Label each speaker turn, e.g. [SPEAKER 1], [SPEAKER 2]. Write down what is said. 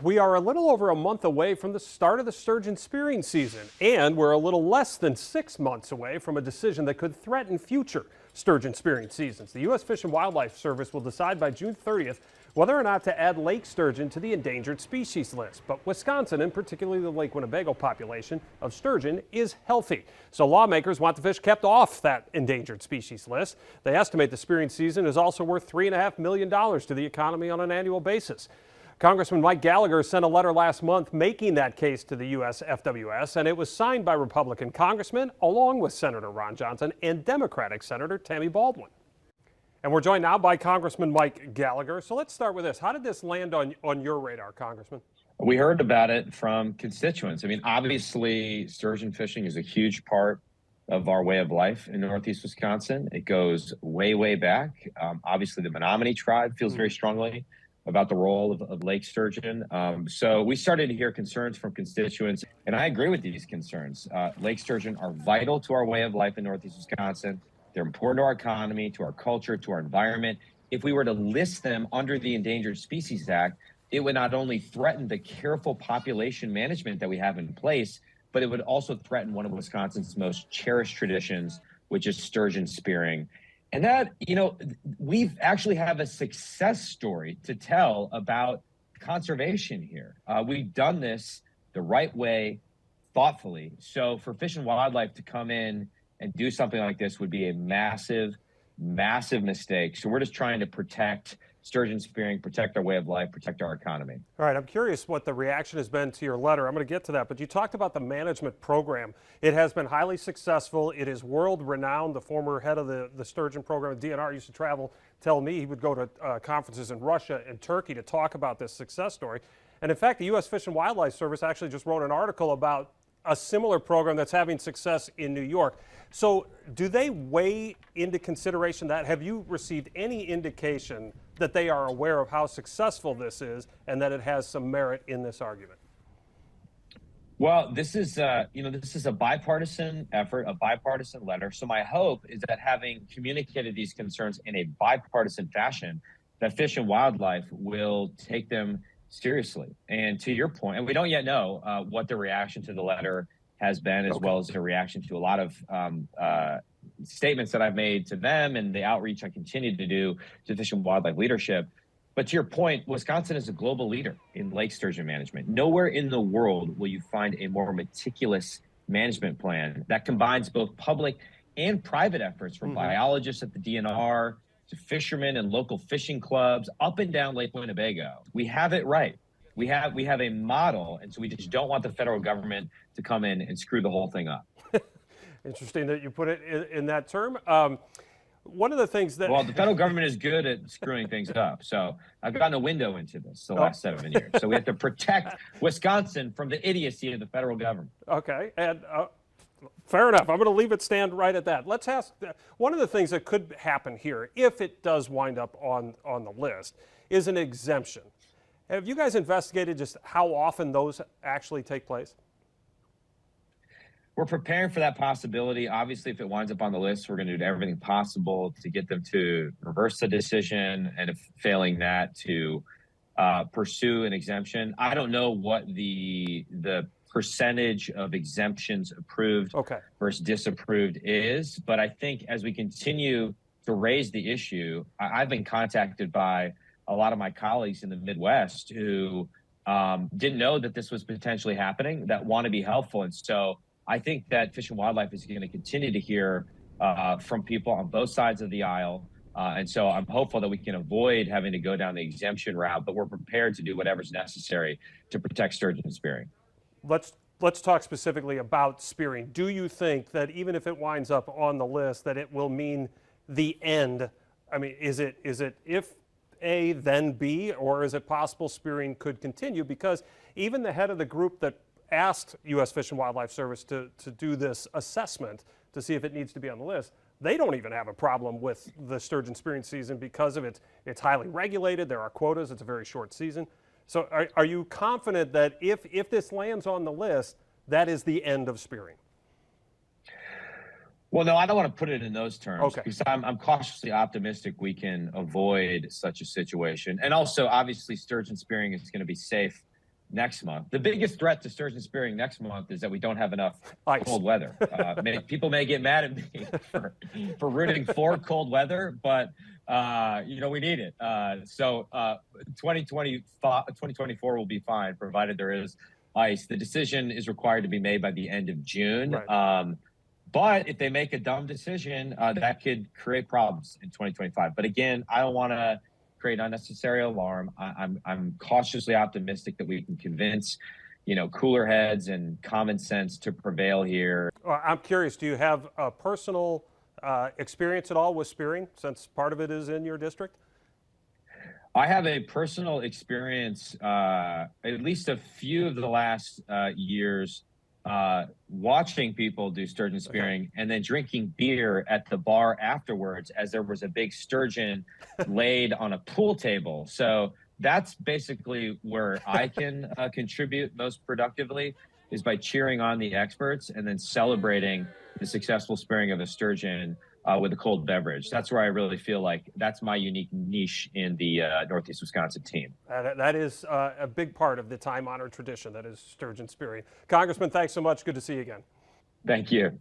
[SPEAKER 1] We are a little over a month away from the start of the sturgeon spearing season, and we're a little less than 6 months away from a decision that could threaten future sturgeon spearing seasons. The U.S. Fish and Wildlife Service will decide by June 30th whether or not to add lake sturgeon to the Endangered Species List. But Wisconsin, and particularly the Lake Winnebago population of sturgeon, is healthy. So lawmakers want the fish kept off that Endangered Species List. They estimate the spearing season is also worth $3.5 million to the economy on an annual basis. Congressman Mike Gallagher sent a letter last month making that case to the U.S. FWS, and it was signed by Republican congressmen along with Senator Ron Johnson and Democratic Senator Tammy Baldwin. And we're joined now by Congressman Mike Gallagher. So let's start with this. How did this land on your radar, Congressman?
[SPEAKER 2] We heard about it from constituents. I mean, obviously, sturgeon fishing is a huge part of our way of life in Northeast Wisconsin. It goes way, way back. Obviously, the Menominee tribe feels very strongly about the role of lake sturgeon. So we started to hear concerns from constituents, and I agree with these concerns. Lake sturgeon are vital to our way of life in Northeast Wisconsin. They're important to our economy, to our culture, to our environment. If we were to list them under the Endangered Species Act, it would not only threaten the careful population management that we have in place, but it would also threaten one of Wisconsin's most cherished traditions, which is sturgeon spearing. And that, we've actually have a success story to tell about conservation here. We've done this the right way, thoughtfully. So for Fish and Wildlife to come in and do something like this would be a massive, massive mistake. So we're just trying to protect sturgeon spearing, protect our way of life, protect our economy.
[SPEAKER 1] All right, I'm curious what the reaction has been to your letter. I'm going to get to that, but you talked about the management program. It has been highly successful. It is world renowned. The former head of the sturgeon program at DNR used to travel, tell me he would go to conferences in Russia and Turkey to talk about this success story. And in fact, the U.S. Fish and Wildlife Service actually just wrote an article about a similar program that's having success in New York. So do they weigh into consideration that? Have you received any indication that they are aware of how successful this is and that it has some merit in this argument?
[SPEAKER 2] Well, this is a bipartisan effort, a bipartisan letter. So my hope is that having communicated these concerns in a bipartisan fashion, that Fish and Wildlife will take them seriously. And to your point, and we don't yet know what the reaction to the letter has been, as well as the reaction to a lot of statements that I've made to them and the outreach I continue to do to Fish and Wildlife leadership. But to your point, Wisconsin is a global leader in lake sturgeon management. Nowhere in the world will you find a more meticulous management plan that combines both public and private efforts from biologists at the DNR to fishermen and local fishing clubs up and down Lake Winnebago. We have it right. We have a model, and so we just don't want the federal government to come in and screw the whole thing up.
[SPEAKER 1] Interesting that you put it in that term. One of the things that...
[SPEAKER 2] Well, the federal government is good at screwing things up. So I've gotten a window into this the last 7 years. So we have to protect Wisconsin from the idiocy of the federal government.
[SPEAKER 1] Okay, and fair enough. I'm going to leave it stand right at that. Let's ask, one of the things that could happen here, if it does wind up on the list, is an exemption. Have you guys investigated just how often those actually take place?
[SPEAKER 2] We're preparing for that possibility. Obviously, if it winds up on the list, we're going to do everything possible to get them to reverse the decision, and if failing that, to pursue an exemption. I don't know what the percentage of exemptions approved versus disapproved is, but I think as we continue to raise the issue, I've been contacted by a lot of my colleagues in the Midwest who didn't know that this was potentially happening, that want to be helpful. And so I think that Fish and Wildlife is going to continue to hear from people on both sides of the aisle. And so I'm hopeful that we can avoid having to go down the exemption route, but we're prepared to do whatever's necessary to protect sturgeon spearing.
[SPEAKER 1] Let's talk specifically about spearing. Do you think that even if it winds up on the list, that it will mean the end? I mean, is it if A, then B, or is it possible spearing could continue? Because even the head of the group that asked U.S. Fish and Wildlife Service to do this assessment to see if it needs to be on the list, they don't even have a problem with the sturgeon spearing season because of it's highly regulated, there are quotas, it's a very short season. So are you confident that if this lands on the list, that is the end of spearing?
[SPEAKER 2] Well, no, I don't want to put it in those terms,
[SPEAKER 1] okay,
[SPEAKER 2] because I'm cautiously optimistic we can avoid such a situation. And also, obviously, sturgeon spearing is going to be safe next month. The biggest threat to sturgeon spearing next month is that we don't have enough
[SPEAKER 1] Ice.
[SPEAKER 2] cold weather. People may get mad at me for rooting for cold weather, but we need it. So 2024 will be fine, provided there is ice. The decision is required to be made by the end of June.
[SPEAKER 1] Right.
[SPEAKER 2] But if they make a dumb decision, that could create problems in 2025. But again, I don't want to create unnecessary alarm. I'm cautiously optimistic that we can convince, cooler heads and common sense to prevail here.
[SPEAKER 1] I'm curious, do you have a personal experience at all with spearing, since part of it is in your district?
[SPEAKER 2] I have a personal experience, at least a few of the last years, watching people do sturgeon spearing and then drinking beer at the bar afterwards, as there was a big sturgeon laid on a pool table. So that's basically where I can contribute most productively, is by cheering on the experts and then celebrating the successful spearing of a sturgeon with a cold beverage. That's where I really feel like that's my unique niche in the Northeast Wisconsin team.
[SPEAKER 1] That is a big part of the time-honored tradition that is sturgeon spearing. Congressman, thanks so much. Good to see you again.
[SPEAKER 2] Thank you.